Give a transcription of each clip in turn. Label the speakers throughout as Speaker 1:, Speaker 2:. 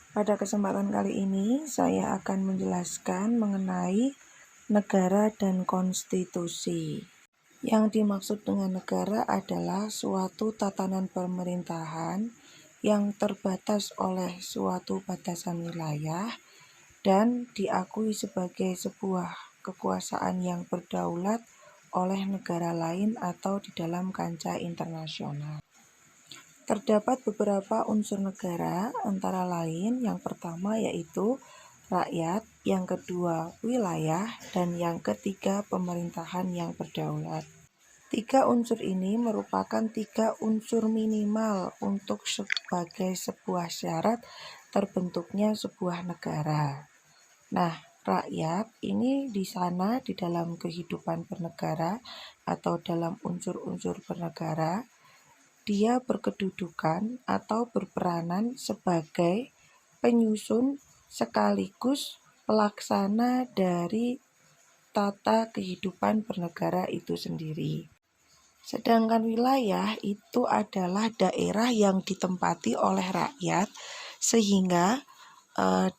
Speaker 1: Pada kesempatan kali ini, saya akan menjelaskan mengenai negara dan konstitusi. Yang dimaksud dengan negara adalah suatu tatanan pemerintahan yang terbatas oleh suatu batasan wilayah dan diakui sebagai sebuah kekuasaan yang berdaulat oleh negara lain atau di dalam kancah internasional. Terdapat beberapa unsur negara, antara lain yang pertama yaitu rakyat, yang kedua wilayah, dan yang ketiga pemerintahan yang berdaulat. Tiga unsur ini merupakan tiga unsur minimal untuk sebagai sebuah syarat terbentuknya sebuah negara. Nah, rakyat ini di sana di dalam kehidupan bernegara atau dalam unsur-unsur bernegara, dia berkedudukan atau berperanan sebagai penyusun sekaligus pelaksana dari tata kehidupan bernegara itu sendiri. Sedangkan wilayah itu adalah daerah yang ditempati oleh rakyat sehingga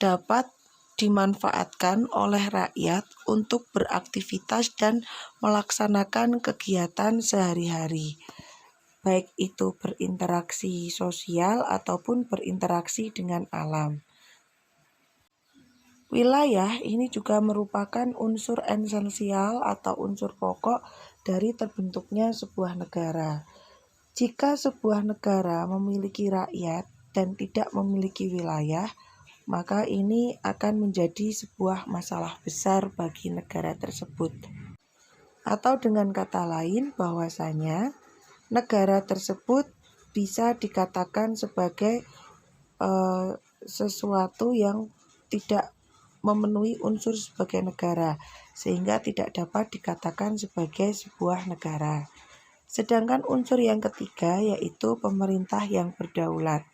Speaker 1: dapat dimanfaatkan oleh rakyat untuk beraktivitas dan melaksanakan kegiatan sehari-hari, baik itu berinteraksi sosial ataupun berinteraksi dengan alam. Wilayah ini juga merupakan unsur esensial atau unsur pokok dari terbentuknya sebuah negara. Jika sebuah negara memiliki rakyat dan tidak memiliki wilayah, maka ini akan menjadi sebuah masalah besar bagi negara tersebut. Atau dengan kata lain, bahwasanya negara tersebut bisa dikatakan sebagai sesuatu yang tidak memenuhi unsur sebagai negara, sehingga tidak dapat dikatakan sebagai sebuah negara. Sedangkan unsur yang ketiga yaitu pemerintah yang berdaulat.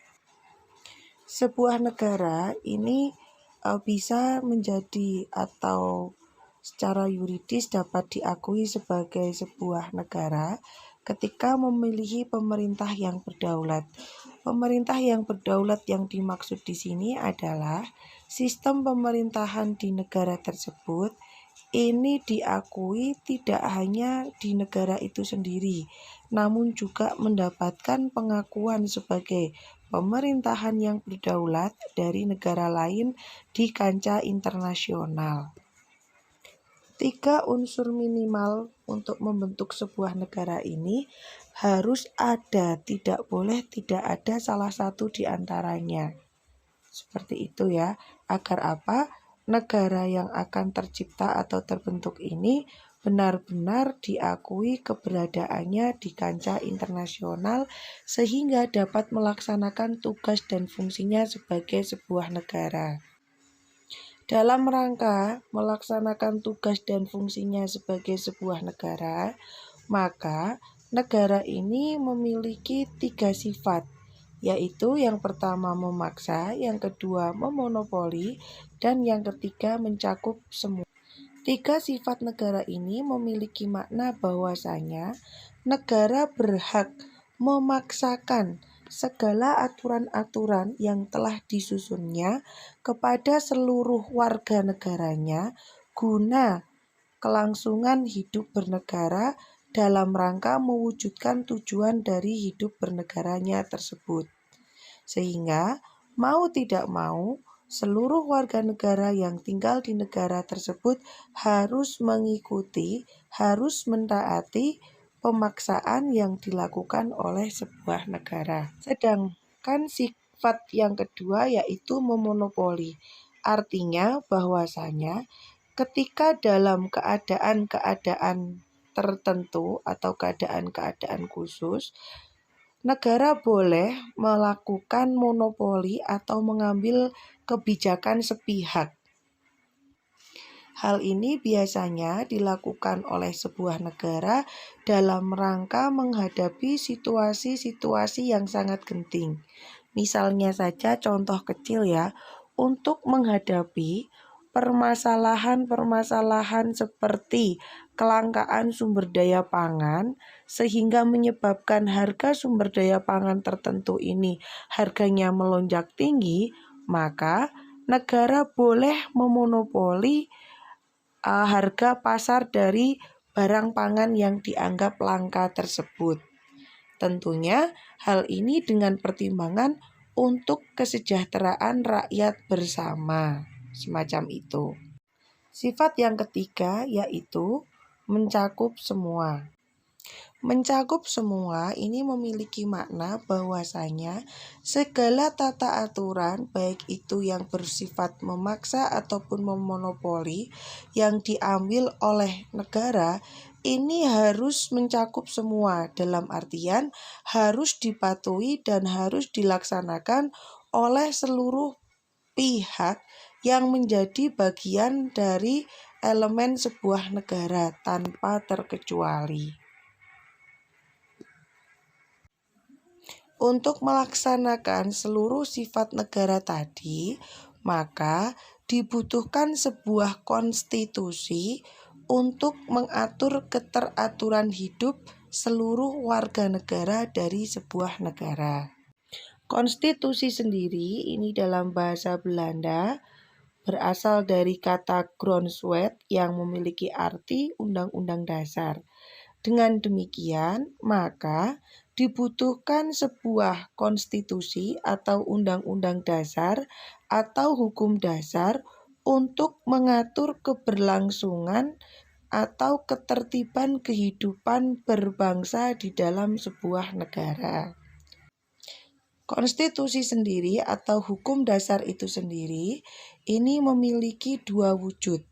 Speaker 1: Sebuah negara ini bisa menjadi atau secara yuridis dapat diakui sebagai sebuah negara ketika memiliki pemerintah yang berdaulat. Pemerintah yang berdaulat yang dimaksud di sini adalah sistem pemerintahan di negara tersebut ini diakui tidak hanya di negara itu sendiri, namun juga mendapatkan pengakuan sebagai pemerintahan yang berdaulat dari negara lain di kancah internasional. Tiga unsur minimal untuk membentuk sebuah negara ini harus ada, tidak boleh tidak ada salah satu di antaranya. Seperti itu ya, agar apa? Negara yang akan tercipta atau terbentuk ini benar-benar diakui keberadaannya di kancah internasional sehingga dapat melaksanakan tugas dan fungsinya sebagai sebuah negara. Dalam rangka melaksanakan tugas dan fungsinya sebagai sebuah negara, maka negara ini memiliki tiga sifat, yaitu yang pertama memaksa, yang kedua memonopoli, dan yang ketiga mencakup semua. Tiga sifat negara ini memiliki makna bahwasanya negara berhak memaksakan segala aturan-aturan yang telah disusunnya kepada seluruh warga negaranya guna kelangsungan hidup bernegara dalam rangka mewujudkan tujuan dari hidup bernegaranya tersebut. Sehingga mau tidak mau seluruh warga negara yang tinggal di negara tersebut harus mengikuti, harus mentaati pemaksaan yang dilakukan oleh sebuah negara. Sedangkan sifat yang kedua yaitu memonopoli. Artinya bahwasanya ketika dalam keadaan-keadaan tertentu atau keadaan-keadaan khusus, negara boleh melakukan monopoli atau mengambil kebijakan sepihak. Hal ini biasanya dilakukan oleh sebuah negara dalam rangka menghadapi situasi-situasi yang sangat genting. Misalnya saja contoh kecil ya, untuk menghadapi permasalahan-permasalahan seperti kelangkaan sumber daya pangan sehingga menyebabkan harga sumber daya pangan tertentu ini harganya melonjak tinggi, maka negara boleh memonopoli harga pasar dari barang pangan yang dianggap langka tersebut. Tentunya hal ini dengan pertimbangan untuk kesejahteraan rakyat bersama, semacam itu. Sifat yang ketiga yaitu mencakup semua. Mencakup semua ini memiliki makna bahwasanya segala tata aturan, baik itu yang bersifat memaksa ataupun memonopoli, yang diambil oleh negara ini harus mencakup semua, dalam artian harus dipatuhi dan harus dilaksanakan oleh seluruh pihak yang menjadi bagian dari elemen sebuah negara tanpa terkecuali. Untuk melaksanakan seluruh sifat negara tadi, maka dibutuhkan sebuah konstitusi untuk mengatur keteraturan hidup seluruh warga negara dari sebuah negara. Konstitusi sendiri ini dalam bahasa Belanda berasal dari kata grondwet yang memiliki arti undang-undang dasar. Dengan demikian, maka dibutuhkan sebuah konstitusi atau undang-undang dasar atau hukum dasar untuk mengatur keberlangsungan atau ketertiban kehidupan berbangsa di dalam sebuah negara. Konstitusi sendiri atau hukum dasar itu sendiri ini memiliki dua wujud,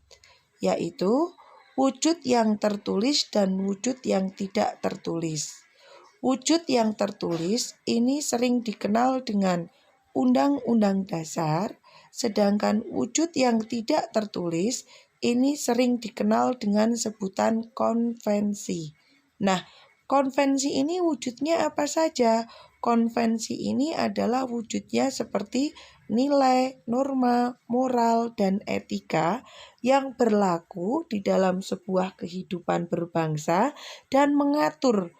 Speaker 1: yaitu wujud yang tertulis dan wujud yang tidak tertulis. Wujud yang tertulis ini sering dikenal dengan Undang-Undang Dasar, sedangkan wujud yang tidak tertulis ini sering dikenal dengan sebutan konvensi. Nah, konvensi ini wujudnya apa saja? Konvensi ini adalah wujudnya seperti nilai, norma, moral, dan etika yang berlaku di dalam sebuah kehidupan berbangsa dan mengatur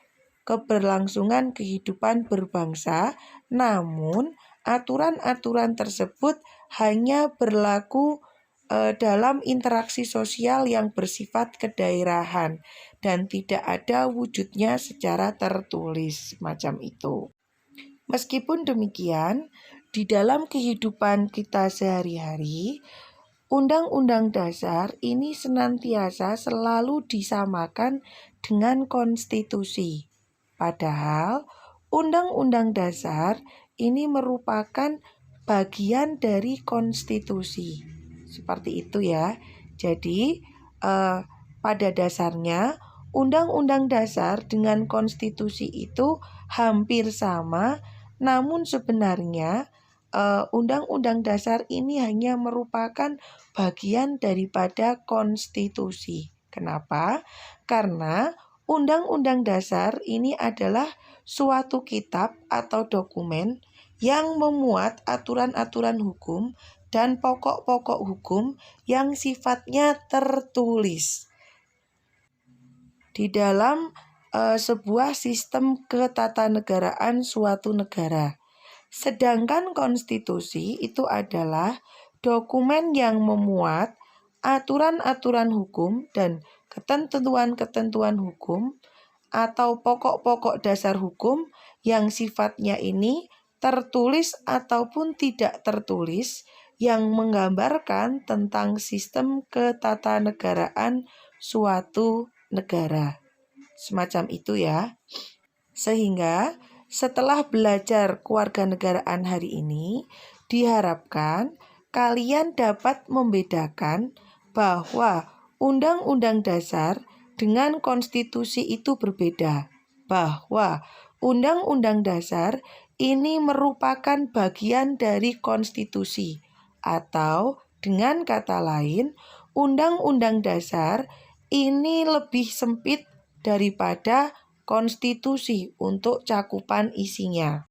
Speaker 1: keberlangsungan kehidupan berbangsa, namun aturan-aturan tersebut hanya berlaku dalam interaksi sosial yang bersifat kedaerahan dan tidak ada wujudnya secara tertulis, macam itu. Meskipun demikian, di dalam kehidupan kita sehari-hari, Undang-Undang Dasar ini senantiasa selalu disamakan dengan konstitusi. Padahal Undang-Undang Dasar ini merupakan bagian dari konstitusi. Seperti itu ya. Jadi pada dasarnya Undang-Undang Dasar dengan konstitusi itu hampir sama, namun sebenarnya Undang-Undang Dasar ini hanya merupakan bagian daripada konstitusi. Kenapa? Karena Undang-Undang Dasar ini adalah suatu kitab atau dokumen yang memuat aturan-aturan hukum dan pokok-pokok hukum yang sifatnya tertulis di dalam sebuah sistem ketatanegaraan suatu negara. Sedangkan konstitusi itu adalah dokumen yang memuat aturan-aturan hukum dan ketentuan-ketentuan hukum atau pokok-pokok dasar hukum yang sifatnya ini tertulis ataupun tidak tertulis yang menggambarkan tentang sistem ketatanegaraan suatu negara. Semacam itu ya. Sehingga setelah belajar kewarganegaraan hari ini, diharapkan kalian dapat membedakan bahwa Undang-Undang Dasar dengan konstitusi itu berbeda. Bahwa Undang-Undang Dasar ini merupakan bagian dari konstitusi. Atau dengan kata lain, Undang-Undang Dasar ini lebih sempit daripada konstitusi untuk cakupan isinya.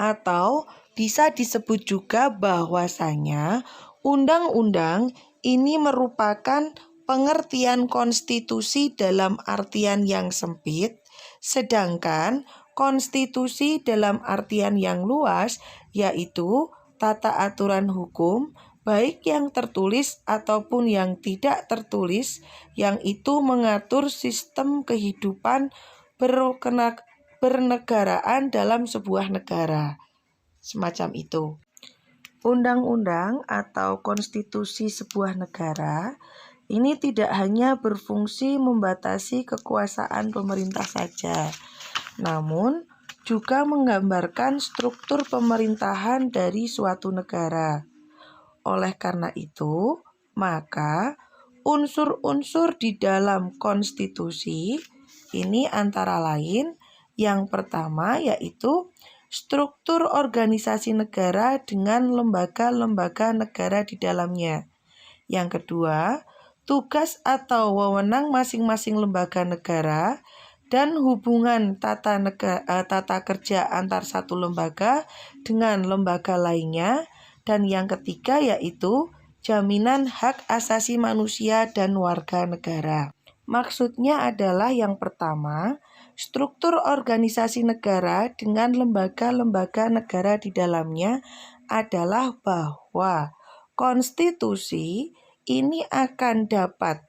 Speaker 1: Atau bisa disebut juga bahwasanya undang-undang ini merupakan pengertian konstitusi dalam artian yang sempit, sedangkan konstitusi dalam artian yang luas yaitu tata aturan hukum, baik yang tertulis ataupun yang tidak tertulis, yang itu mengatur sistem kehidupan bernegaraan dalam sebuah negara. Semacam itu. Undang-undang atau konstitusi sebuah negara ini tidak hanya berfungsi membatasi kekuasaan pemerintah saja, namun juga menggambarkan struktur pemerintahan dari suatu negara. Oleh karena itu, maka unsur-unsur di dalam konstitusi ini antara lain yang pertama yaitu struktur organisasi negara dengan lembaga-lembaga negara di dalamnya. Yang kedua, tugas atau wewenang masing-masing lembaga negara dan hubungan tata kerja antar satu lembaga dengan lembaga lainnya. Dan yang ketiga yaitu jaminan hak asasi manusia dan warga negara. Maksudnya adalah yang pertama, struktur organisasi negara dengan lembaga-lembaga negara di dalamnya adalah bahwa konstitusi ini akan dapat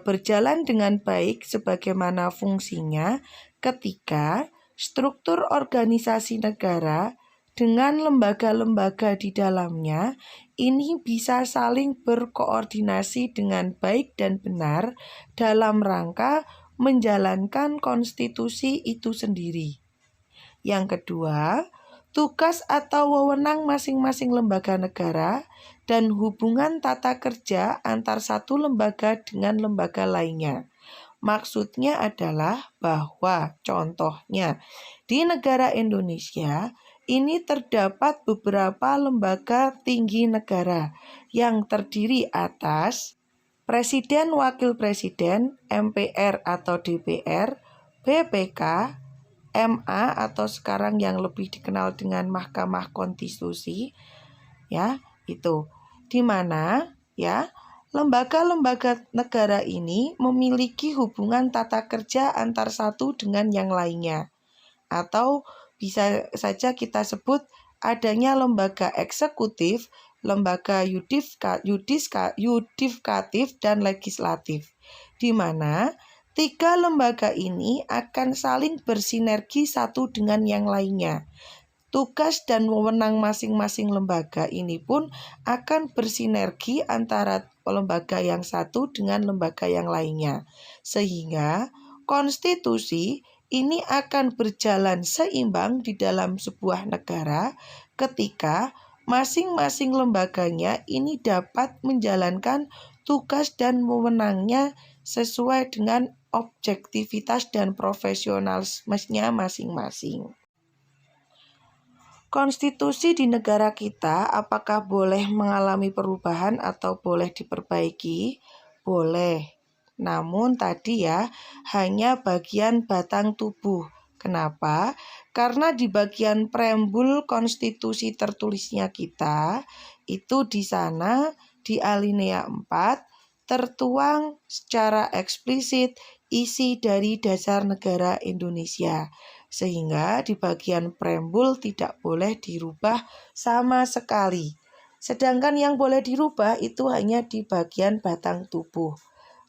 Speaker 1: berjalan dengan baik sebagaimana fungsinya ketika struktur organisasi negara dengan lembaga-lembaga di dalamnya ini bisa saling berkoordinasi dengan baik dan benar dalam rangka menjalankan konstitusi itu sendiri. Yang kedua, tugas atau wewenang masing-masing lembaga negara dan hubungan tata kerja antar satu lembaga dengan lembaga lainnya. Maksudnya adalah bahwa contohnya di negara Indonesia ini terdapat beberapa lembaga tinggi negara yang terdiri atas Presiden Wakil Presiden, MPR atau DPR, BPK, MA atau sekarang yang lebih dikenal dengan Mahkamah Konstitusi, ya, itu. Di mana ya, lembaga-lembaga negara ini memiliki hubungan tata kerja antar satu dengan yang lainnya. Atau bisa saja kita sebut adanya lembaga eksekutif, lembaga yudikatif dan legislatif, di mana tiga lembaga ini akan saling bersinergi satu dengan yang lainnya. Tugas dan wewenang masing-masing lembaga ini pun akan bersinergi antara lembaga yang satu dengan lembaga yang lainnya. Sehingga konstitusi ini akan berjalan seimbang di dalam sebuah negara ketika masing-masing lembaganya ini dapat menjalankan tugas dan wewenangnya sesuai dengan objektivitas dan profesionalismenya masing-masing. Konstitusi di negara kita apakah boleh mengalami perubahan atau boleh diperbaiki? Boleh. Namun tadi ya, hanya bagian batang tubuh. Kenapa? Karena di bagian preambul konstitusi tertulisnya kita, itu di sana di alinea 4 tertuang secara eksplisit isi dari dasar negara Indonesia. Sehingga di bagian preambul tidak boleh dirubah sama sekali. Sedangkan yang boleh dirubah itu hanya di bagian batang tubuh.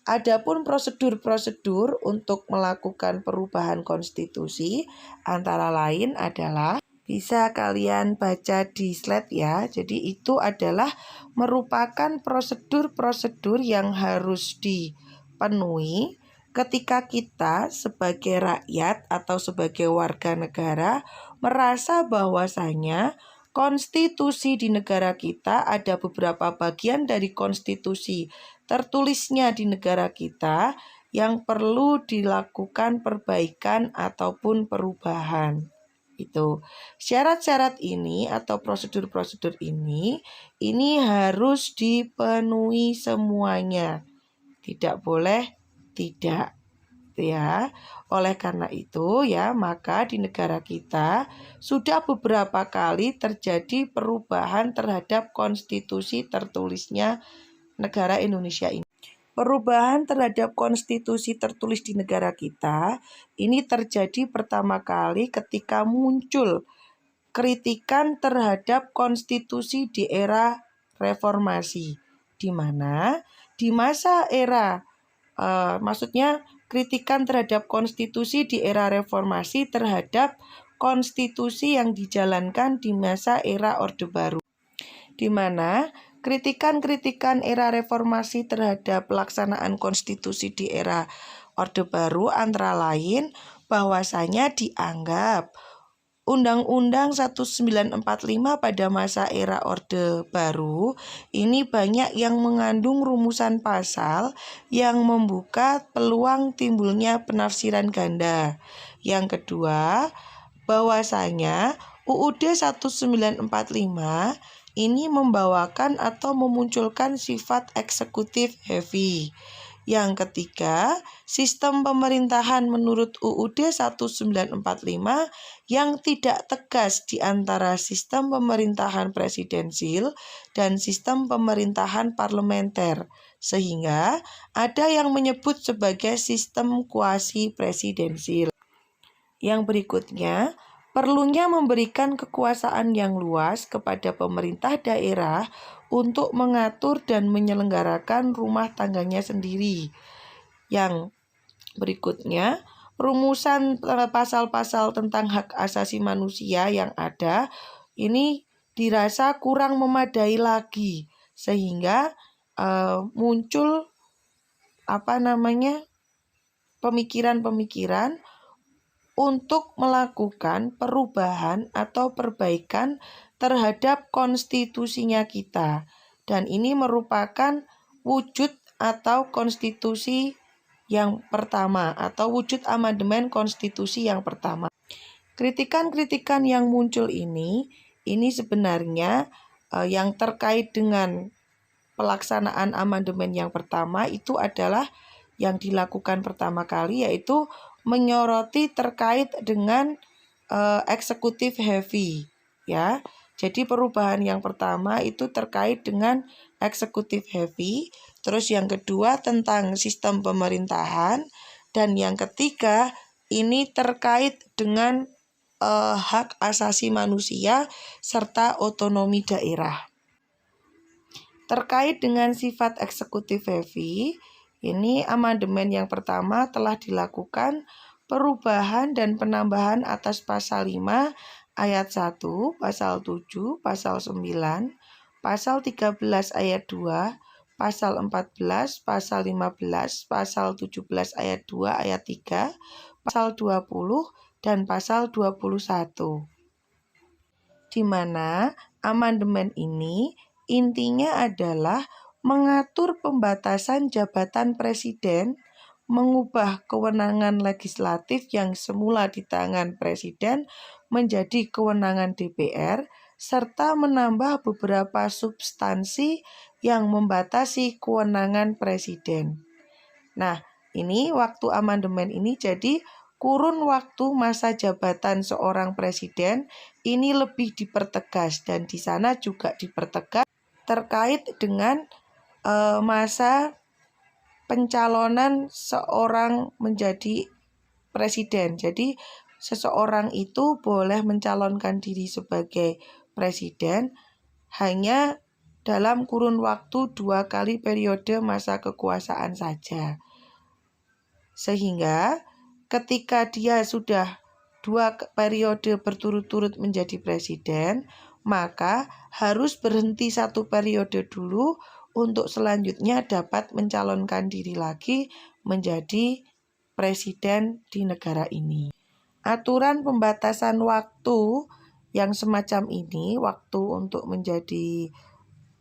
Speaker 1: Adapun prosedur-prosedur untuk melakukan perubahan konstitusi antara lain adalah bisa kalian baca di slide ya. Jadi itu adalah merupakan prosedur-prosedur yang harus dipenuhi ketika kita sebagai rakyat atau sebagai warga negara merasa bahwasanya konstitusi di negara kita ada beberapa bagian dari konstitusi tertulisnya di negara kita yang perlu dilakukan perbaikan ataupun perubahan. Itu. Syarat-syarat ini atau prosedur-prosedur ini harus dipenuhi semuanya. Tidak boleh tidak, ya. Oleh karena itu ya, maka di negara kita sudah beberapa kali terjadi perubahan terhadap konstitusi tertulisnya negara Indonesia ini. Perubahan terhadap konstitusi tertulis di negara kita ini terjadi pertama kali ketika muncul kritikan terhadap konstitusi di era reformasi, di mana di masa era maksudnya kritikan terhadap konstitusi di era reformasi terhadap konstitusi yang dijalankan di masa era Orde Baru, di mana kritikan-kritikan era reformasi terhadap pelaksanaan konstitusi di era Orde Baru antara lain bahwasanya dianggap Undang-Undang 1945 pada masa era Orde Baru ini banyak yang mengandung rumusan pasal yang membuka peluang timbulnya penafsiran ganda. Yang kedua, bahwasanya UUD 1945 ini membawakan atau memunculkan sifat eksekutif heavy. Yang ketiga, sistem pemerintahan menurut UUD 1945 yang tidak tegas di antara sistem pemerintahan presidensil dan sistem pemerintahan parlementer, sehingga ada yang menyebut sebagai sistem kuasi presidensil. Yang berikutnya, perlunya memberikan kekuasaan yang luas kepada pemerintah daerah untuk mengatur dan menyelenggarakan rumah tangganya sendiri. Yang berikutnya, rumusan pasal-pasal tentang hak asasi manusia yang ada ini dirasa kurang memadai lagi, sehingga muncul pemikiran-pemikiran untuk melakukan perubahan atau perbaikan terhadap konstitusinya kita. Dan ini merupakan wujud atau konstitusi yang pertama atau wujud amandemen konstitusi yang pertama. Kritikan-kritikan yang muncul ini sebenarnya yang terkait dengan pelaksanaan amandemen yang pertama itu adalah yang dilakukan pertama kali, yaitu menyoroti terkait dengan eksekutif heavy, ya. Jadi perubahan yang pertama itu terkait dengan eksekutif heavy, terus yang kedua tentang sistem pemerintahan, dan yang ketiga ini terkait dengan hak asasi manusia serta otonomi daerah. Terkait dengan sifat eksekutif heavy, ini amandemen yang pertama telah dilakukan perubahan dan penambahan atas pasal 5 ayat 1, pasal 7, pasal 9, pasal 13 ayat 2, pasal 14, pasal 15, pasal 17 ayat 2 ayat 3, pasal 20 dan pasal 21. Di mana amandemen ini intinya adalah mengatur pembatasan jabatan presiden, mengubah kewenangan legislatif yang semula di tangan presiden menjadi kewenangan DPR, serta menambah beberapa substansi yang membatasi kewenangan presiden. Nah, ini waktu amandemen ini jadi kurun waktu masa jabatan seorang presiden ini lebih dipertegas, dan di sana juga dipertegas terkait dengan masa pencalonan seorang menjadi presiden. Jadi seseorang itu boleh mencalonkan diri sebagai presiden hanya dalam kurun waktu 2 kali periode masa kekuasaan saja. Sehingga ketika dia sudah 2 periode berturut-turut menjadi presiden, maka harus berhenti 1 periode dulu untuk selanjutnya dapat mencalonkan diri lagi menjadi presiden di negara ini. Aturan pembatasan waktu yang semacam ini, waktu untuk menjadi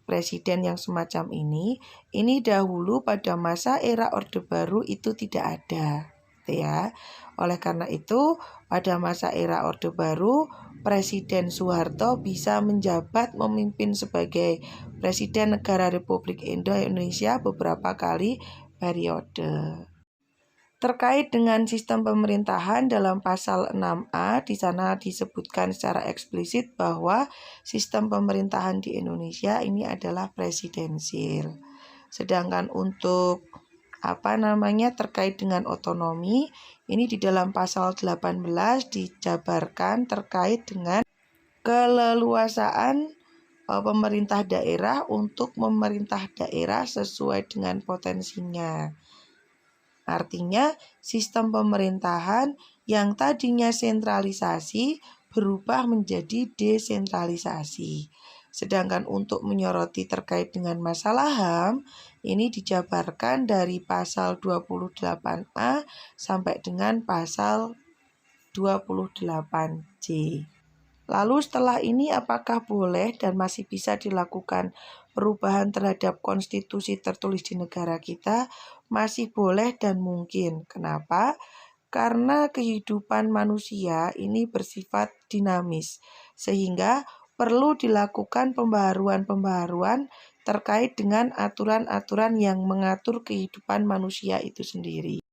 Speaker 1: presiden yang semacam ini dahulu pada masa era Orde Baru itu tidak ada, ya. Oleh karena itu, pada masa era Orde Baru, Presiden Soeharto bisa menjabat memimpin sebagai Presiden Negara Republik Indonesia beberapa kali periode. Terkait dengan sistem pemerintahan dalam pasal 6A, di sana disebutkan secara eksplisit bahwa sistem pemerintahan di Indonesia ini adalah presidensil. Sedangkan untuk terkait dengan otonomi, ini di dalam pasal 18 dijabarkan terkait dengan keleluasaan pemerintah daerah untuk memerintah daerah sesuai dengan potensinya. Artinya, sistem pemerintahan yang tadinya sentralisasi berubah menjadi desentralisasi. Sedangkan untuk menyoroti terkait dengan masalah HAM, ini dijabarkan dari pasal 28A sampai dengan pasal 28J. Lalu setelah ini apakah boleh dan masih bisa dilakukan perubahan terhadap konstitusi tertulis di negara kita? Masih boleh dan mungkin. Kenapa? Karena kehidupan manusia ini bersifat dinamis, sehingga perlu dilakukan pembaharuan-pembaharuan terkait dengan aturan-aturan yang mengatur kehidupan manusia itu sendiri.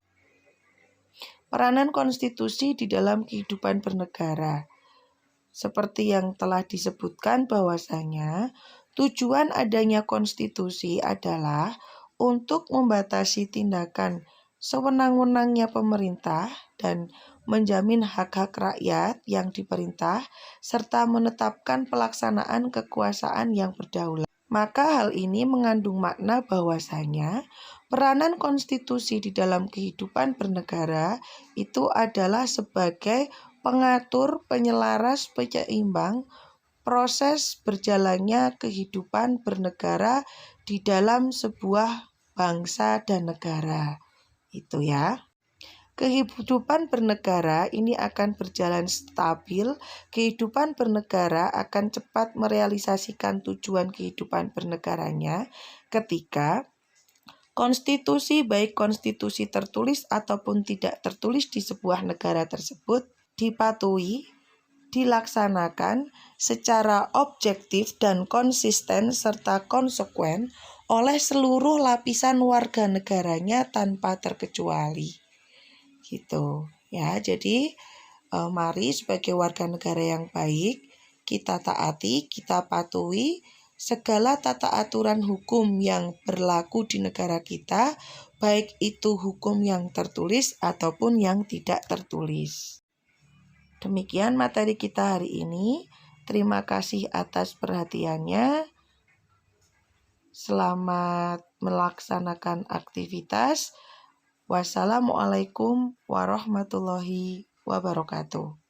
Speaker 1: Peranan konstitusi di dalam kehidupan bernegara. Seperti yang telah disebutkan bahwasanya tujuan adanya konstitusi adalah untuk membatasi tindakan sewenang-wenangnya pemerintah dan menjamin hak-hak rakyat yang diperintah serta menetapkan pelaksanaan kekuasaan yang berdaulat. Maka hal ini mengandung makna bahwasanya peranan konstitusi di dalam kehidupan bernegara itu adalah sebagai pengatur, penyelaras, penyeimbang proses berjalannya kehidupan bernegara di dalam sebuah bangsa dan negara. Itu ya. Kehidupan bernegara ini akan berjalan stabil, kehidupan bernegara akan cepat merealisasikan tujuan kehidupan bernegaranya ketika konstitusi, baik konstitusi tertulis ataupun tidak tertulis di sebuah negara tersebut, dipatuhi, dilaksanakan secara objektif dan konsisten serta konsekuen oleh seluruh lapisan warga negaranya tanpa terkecuali. Gitu ya. Jadi mari sebagai warga negara yang baik kita taati, kita patuhi segala tata aturan hukum yang berlaku di negara kita, baik itu hukum yang tertulis ataupun yang tidak tertulis. Demikian materi kita hari ini. Terima kasih atas perhatiannya. Selamat melaksanakan aktivitas. Wassalamualaikum warahmatullahi wabarakatuh.